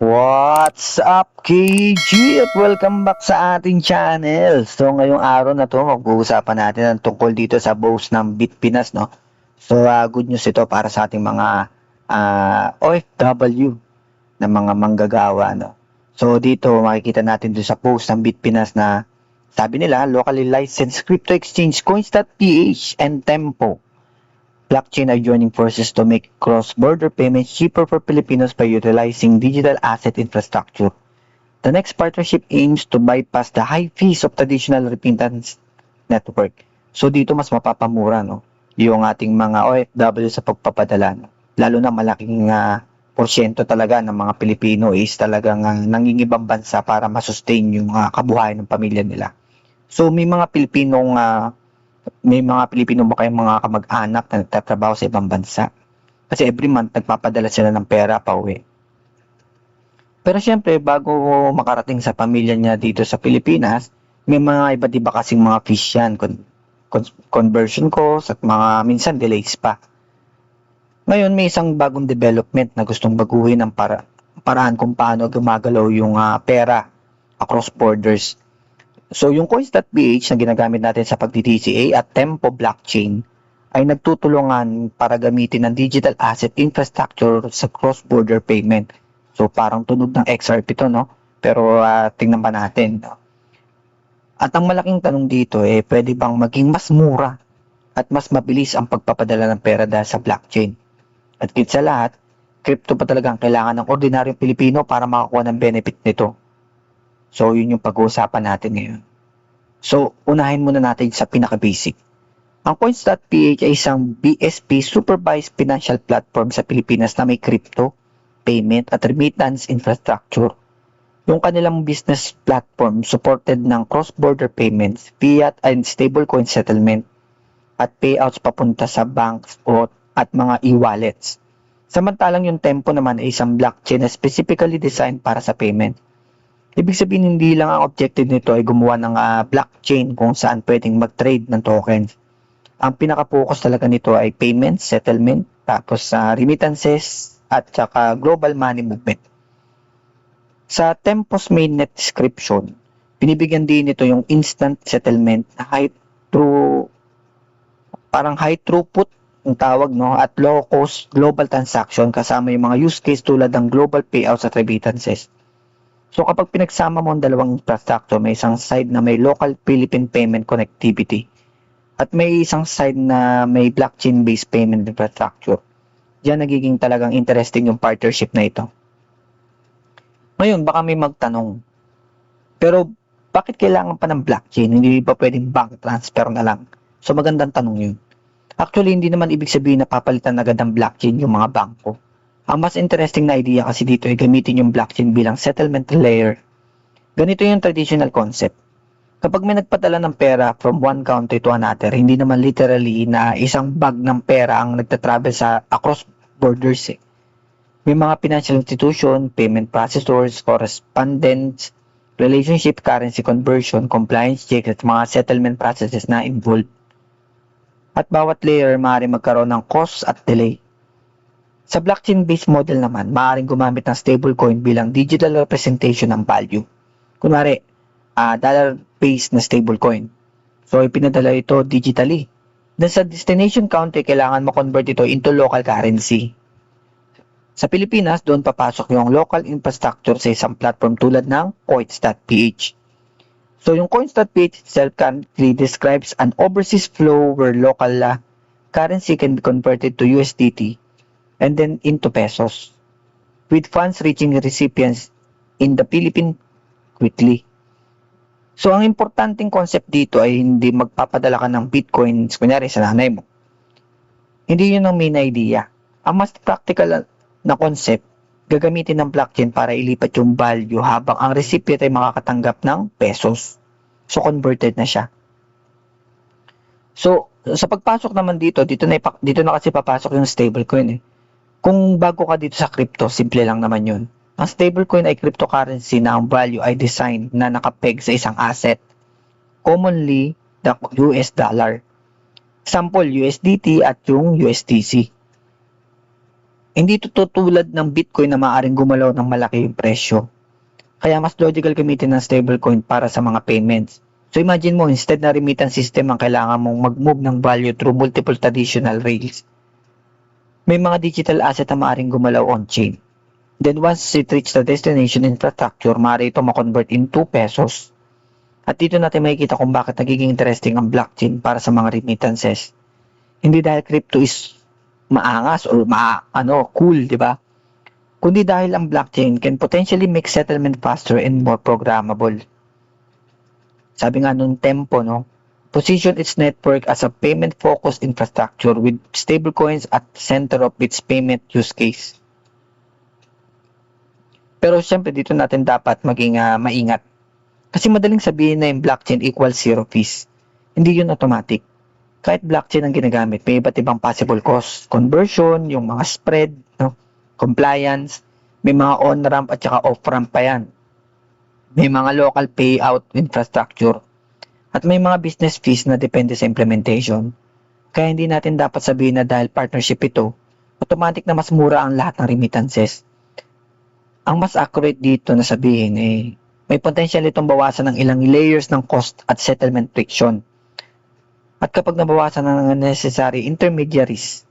What's up, KG? At welcome back sa ating channel. So, ngayong araw na to, mag-uusapan natin ang tungkol dito sa boss ng Bitpinas, no? So, good news ito para sa ating mga OFW na mga manggagawa, no? So, dito makikita natin doon sa post ng Bitpinas na sabi nila, locally licensed crypto exchange Coins.ph and Tempo blockchain are joining forces to make cross-border payments cheaper for Filipinos by utilizing digital asset infrastructure. The next partnership aims to bypass the high fees of traditional remittance network. So dito mas mapapamura no yung ating mga OFW sa pagpapadala. No? Lalo na malaking porsyento talaga ng mga Pilipino is talagang nangingibang bansa para masustain yung kabuhayan ng pamilya nila. So may mga Pilipino ba kayong mga kamag-anak na nagtatrabaho sa ibang bansa? Kasi every month nagpapadala sila ng pera pa uwi. Pero syempre, bago makarating sa pamilya niya dito sa Pilipinas, may mga iba't iba kasing mga fees yan. Conversion cost at mga minsan delays pa. Ngayon, may isang bagong development na gustong baguhin ang paraan kung paano gumagalaw yung pera across borders. So, yung Coins.ph na ginagamit natin sa pagdi-DCA at Tempo blockchain ay nagtutulungan para gamitin ang digital asset infrastructure sa cross-border payment. So, parang tunog ng XRP to, no? Pero tingnan pa natin. No? At ang malaking tanong dito, pwede bang maging mas mura at mas mabilis ang pagpapadala ng pera dahil sa blockchain? At higit sa lahat, crypto pa talaga ang kailangan ng ordinaryong Pilipino para makakuha ng benefit nito. So, yun yung pag-uusapan natin ngayon. So, unahin muna natin sa pinaka-basic. Ang Coins.ph ay isang BSP supervised financial platform sa Pilipinas na may crypto, payment at remittance infrastructure. Yung kanilang business platform supported ng cross-border payments, fiat and stablecoin settlement at payouts papunta sa banks at mga e-wallets. Samantalang yung Tempo naman ay isang blockchain na specifically designed para sa payment. Ibig sabihin hindi lang ang objective nito ay gumawa ng blockchain kung saan pwedeng mag-trade ng tokens. Ang pinaka-focus talaga nito ay payment, settlement, tapos remittances at saka global money movement. Sa Tempo's mainnet description, binibigyan din nito yung instant settlement na high throughput ang tawag no at low cost global transaction kasama yung mga use case tulad ng global payouts at remittances. So kapag pinagsama mo ang dalawang infrastructure, may isang side na may local Philippine payment connectivity at may isang side na may blockchain-based payment infrastructure. Diyan nagiging talagang interesting yung partnership na ito. Ngayon, baka may magtanong, pero bakit kailangan pa ng blockchain? Hindi ba pwedeng bank transfer na lang? So magandang tanong yun. Actually, hindi naman ibig sabihin na papalitan agad ng blockchain yung mga bangko. Ang mas interesting na idea kasi dito ay gamitin yung blockchain bilang settlement layer. Ganito yung traditional concept. Kapag may nagpadala ng pera from one country to another, hindi naman literally na isang bag ng pera ang nagtatravel sa across borders. May mga financial institution, payment processors, correspondents, relationship currency conversion, compliance checks at mga settlement processes na involved. At bawat layer maaaring magkaroon ng cost at delay. Sa blockchain-based model naman, maaaring gumamit ng stablecoin bilang digital representation ng value. Kunwari, dollar-based na stablecoin. So, ipinadala ito digitally. Then sa destination country, kailangan mo-convert ito into local currency. Sa Pilipinas, doon papasok yung local infrastructure sa isang platform tulad ng Coins.ph. So, yung Coins.ph itself currently describes an overseas flow where local currency can be converted to USDT and then into pesos, with funds reaching recipients in the Philippines quickly. So, ang importanteng concept dito ay hindi magpapadala ka ng bitcoins, kunyari sa nanay mo. Hindi yun ang main idea. Ang mas practical na concept, gagamitin ng blockchain para ilipat yung value habang ang recipient ay makakatanggap ng pesos. So, converted na siya. So, sa pagpasok naman dito na kasi papasok yung stablecoin Kung bago ka dito sa crypto, simple lang naman yun. Ang stablecoin ay cryptocurrency na ang value ay designed na nakapeg sa isang asset. Commonly, the US dollar. Sample, USDT at yung USDC. Hindi ito tulad ng Bitcoin na maaaring gumalaw ng malaki yung presyo. Kaya mas logical gamitin ng stablecoin para sa mga payments. So imagine mo, instead na remittance system ang kailangan mong mag-move ng value through multiple traditional rails, may mga digital asset na maaaring gumalaw on-chain. Then once it reach the destination infrastructure, maaari ito ma-convert into pesos. At dito natin makikita kung bakit nagiging interesting ang blockchain para sa mga remittances. Hindi dahil crypto is maangas or cool, di ba? Kundi dahil ang blockchain can potentially make settlement faster and more programmable. Sabi nga nung Tempo, position its network as a payment-focused infrastructure with stablecoins at the center of its payment use case. Pero syempre dito natin dapat maging maingat. Kasi madaling sabihin na yung blockchain equals zero fees. Hindi yun automatic. Kahit blockchain ang ginagamit, may iba't ibang possible cost. Conversion, yung mga spread, compliance, may mga on-ramp at saka off-ramp pa yan. May mga local payout infrastructure. At may mga business fees na depende sa implementation. Kaya hindi natin dapat sabihin na dahil partnership ito, automatic na mas mura ang lahat ng remittances. Ang mas accurate dito na sabihin may potential itong bawasan ng ilang layers ng cost at settlement friction. At kapag nabawasan ng necessary intermediaries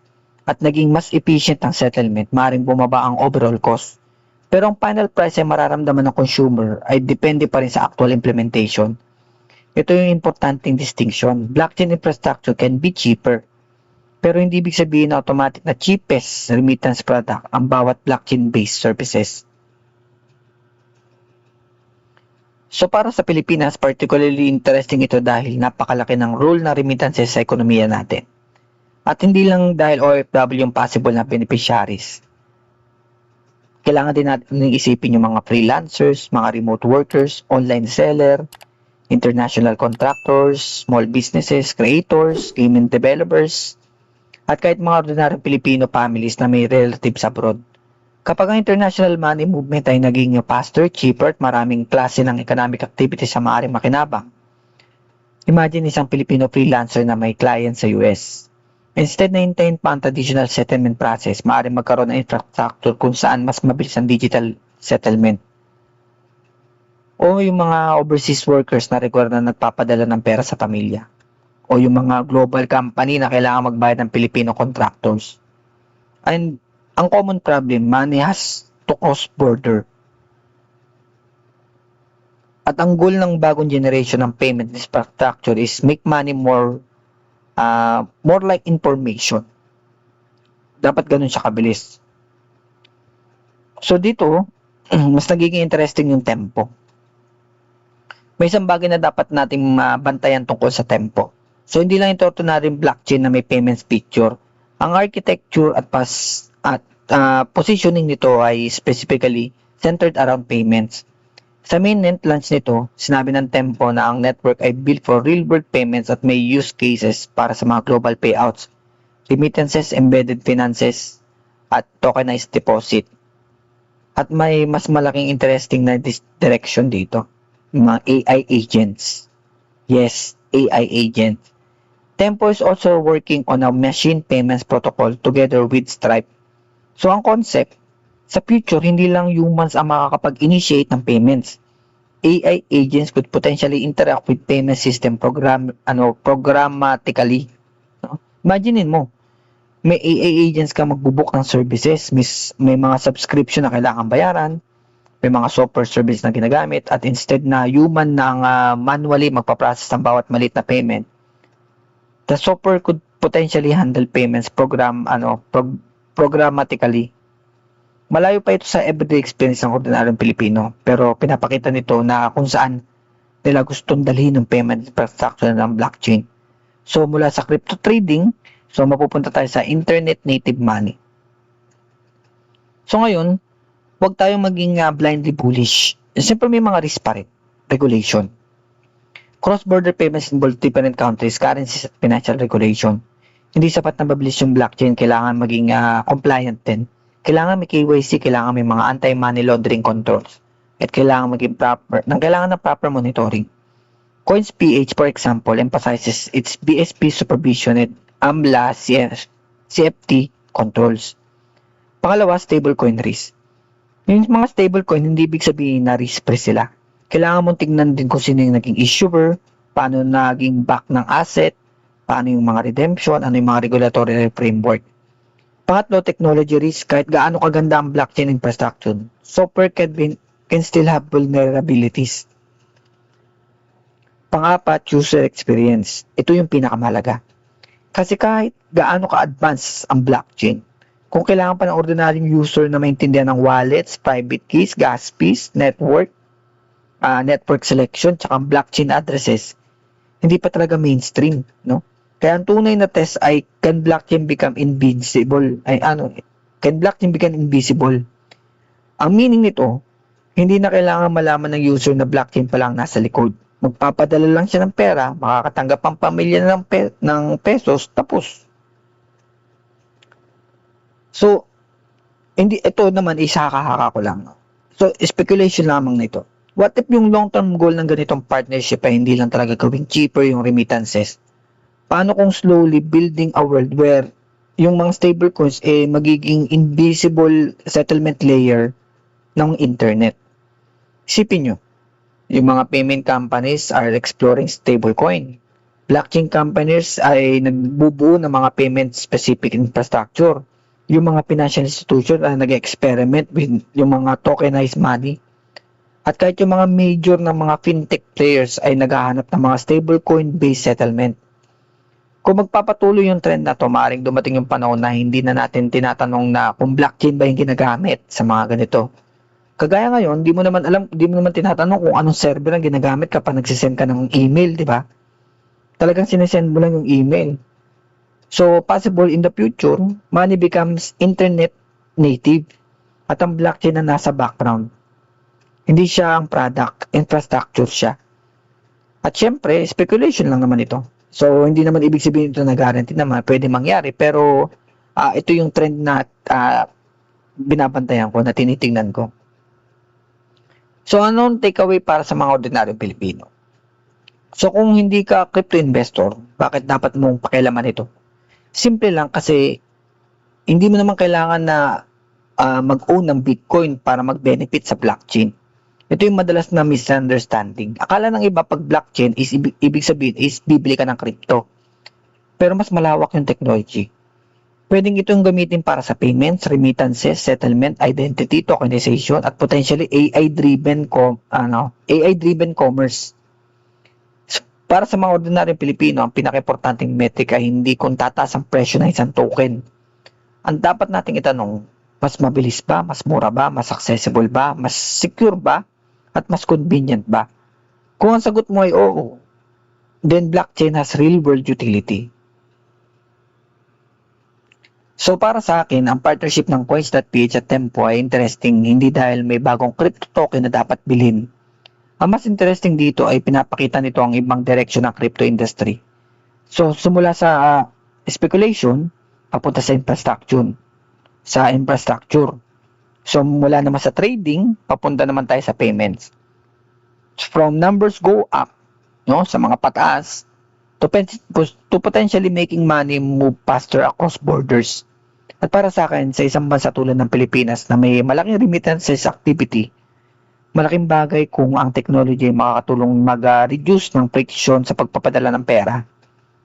at naging mas efficient ang settlement, maaaring bumaba ang overall cost. Pero ang final price ay mararamdaman ng consumer ay depende pa rin sa actual implementation. Ito yung importanteng distinction. Blockchain infrastructure can be cheaper. Pero hindi ibig sabihin na automatic na cheapest remittance product ang bawat blockchain-based services. So para sa Pilipinas, particularly interesting ito dahil napakalaki ng role ng remittances sa ekonomiya natin. At hindi lang dahil OFW yung possible na beneficiaries. Kailangan din natin isipin yung mga freelancers, mga remote workers, online seller, international contractors, small businesses, creators, game developers, at kahit mga ordinaryong Filipino families na may relatives abroad. Kapag ang international money movement ay naging faster, cheaper at maraming klase ng economic activities sa maaaring makinabang. Imagine isang Filipino freelancer na may client sa US. Instead na hintayin pa ang traditional settlement process, maaaring magkaroon ng infrastructure kung saan mas mabilis ang digital settlement. O yung mga overseas workers na regular na nagpapadala ng pera sa pamilya. O yung mga global company na kailangan magbayad ng Filipino contractors. And ang common problem, money has to cross border. At ang goal ng bagong generation ng payment infrastructure is make money more like information. Dapat ganun siya kabilis. So dito, mas nagiging interesting yung tempo. May isang bagay na dapat nating bantayan tungkol sa tempo. So hindi lang ito ordinaryong blockchain na may payments feature. Ang architecture at positioning nito ay specifically centered around payments. Sa mainnet launch nito, sinabi ng Tempo na ang network ay built for real-world payments at may use cases para sa mga global payouts, remittances, embedded finances, at tokenized deposit. At may mas malaking interesting na direction dito, yung mga AI agents. Yes, AI agents. Tempo is also working on a machine payments protocol together with Stripe. So ang concept, sa future, hindi lang humans ang makakapag-initiate ng payments. AI agents could potentially interact with payment system programmatically. Imagine mo, may AI agents ka magbubuk ng services, may mga subscription na kailangan bayaran, may mga software service na ginagamit, at instead na human na manually magpaprocess ng bawat maliit na payment, the software could potentially handle payments programmatically. Malayo pa ito sa everyday experience ng ordinaryong Pilipino, pero pinapakita nito na kung saan nila gustong dalhin ng payment infrastructure ng blockchain. So mula sa crypto trading, so mapupunta tayo sa internet native money. So ngayon, huwag tayong maging blindly bullish. Siyempre may mga risk pa rin. Regulation. Cross-border payments involve different countries, currencies at financial regulation. Hindi sapat na mabilis yung blockchain, kailangan maging compliant din. Kailangan may KYC, kailangan may mga anti-money laundering controls, at kailangan ng proper monitoring. CoinsPH, for example, emphasizes its BSP supervision at AMLA CFT controls. Pangalawa, stablecoin risk. Yung mga stablecoin, hindi ibig sabihin na risk-free sila. Kailangan mong tignan din kung sino yung naging issuer, paano naging back ng asset, paano yung mga redemption, ano yung mga regulatory framework. Pangatlo, technology risk. Kahit gaano kaganda ang blockchain infrastructure, software can still have vulnerabilities. Pangapat, user experience. Ito yung pinakamahalaga. Kasi kahit gaano ka-advance ang blockchain, kung kailangan pa ng ordinaryong user na maintindihan ng wallets, private keys, gas fees, network selection, tsaka blockchain addresses, hindi pa talaga mainstream, no? Kaya ang tunay na test ay, can blockchain become invisible? Can blockchain become invisible? Ang meaning nito, hindi na kailangan malaman ng user na blockchain pa lang nasa likod. Magpapadala lang siya ng pera, makakatanggap ang pamilya ng pesos, tapos. So, ito naman isakahaka ko lang. So, speculation lamang nito. What if yung long-term goal ng ganitong partnership ay hindi lang talaga gawing cheaper yung remittances? Paano kung slowly building a world where yung mga stablecoins magiging invisible settlement layer ng internet? Isipin nyo, yung mga payment companies are exploring stablecoin. Blockchain companies ay nagbubuo ng mga payment-specific infrastructure. Yung mga financial institution ay nag-experiment with yung mga tokenized money. At kahit yung mga major na mga fintech players ay naghahanap ng mga stablecoin-based settlement. Kung magpapatuloy yung trend na to, maaaring dumating yung panahon na hindi na natin tinatanong na kung blockchain ba yung ginagamit sa mga ganito. Kagaya ngayon, di mo naman tinatanong kung anong server ang ginagamit kapag nagsisend ka ng email, di ba? Talagang sinesend mo lang yung email. So, possible in the future, money becomes internet native at ang blockchain na nasa background. Hindi siya ang product, infrastructure siya. At syempre, speculation lang naman ito. So, hindi naman ibig sabihin ito na guarantee naman, pwede mangyari. Pero, ito yung trend na binabantayan ko, na tinitingnan ko. So, anong takeaway para sa mga ordinaryong Pilipino? So, kung hindi ka crypto investor, bakit dapat mong pakialaman ito? Simple lang kasi hindi mo naman kailangan na mag-own ng Bitcoin para mag-benefit sa blockchain. Ito yung madalas na misunderstanding. Akala ng iba pag blockchain is ibig sabihin is bibili ka ng crypto. Pero mas malawak yung technology. Pwedeng itong gamitin para sa payments, remittances, settlement, identity, tokenization, at potentially AI-driven commerce. Para sa mga ordinaryong Pilipino, ang pinaka-importanting metric ay hindi kung tataas ang presyo ng isang token. Ang dapat nating itanong, mas mabilis ba, mas mura ba, mas accessible ba, mas secure ba, at mas convenient ba? Kung ang sagot mo ay oo, then blockchain has real-world utility. So para sa akin, ang partnership ng Coins.ph at Tempo ay interesting hindi dahil may bagong crypto token na dapat bilhin. Ang mas interesting dito ay pinapakita nito ang ibang direksyon ng crypto industry. So simula sa speculation, papunta sa infrastructure. So mula naman sa trading, papunta naman tayo sa payments. From numbers go up, no, sa mga pataas, to potentially making money move faster across borders. At para sa akin, sa isang bansa tulad ng Pilipinas na may malaking remittances activity, malaking bagay kung ang technology ay makakatulong mag-reduce ng friction sa pagpapadala ng pera.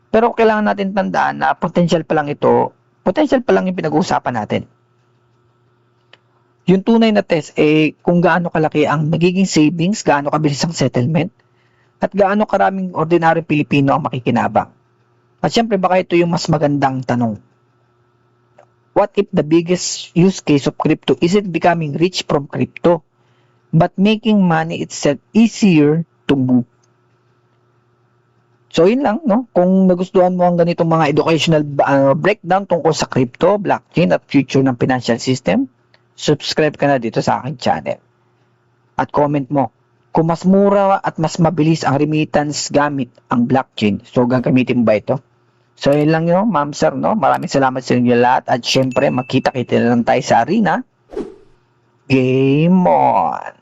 Pero kailangan natin tandaan na potential pa lang yung pinag-uusapan natin. Yung tunay na test kung gaano kalaki ang nagiging savings, gaano kabilis ang settlement, at gaano karaming ordinaryong Pilipino ang makikinabang. At syempre baka ito yung mas magandang tanong. What if the biggest use case of crypto isn't becoming rich from crypto, but making money itself easier to move? So yun lang, no? Kung nagustuhan mo ang ganitong mga educational breakdown tungkol sa crypto, blockchain at future ng financial system, subscribe ka na dito sa aking channel. At comment mo kung mas mura at mas mabilis ang remittance gamit ang blockchain. So gagamitin mo ba ito? So yun lang yun, ma'am sir, no? Maraming salamat sa inyo lahat at syempre makita-kita na lang tayo sa arena. Game on!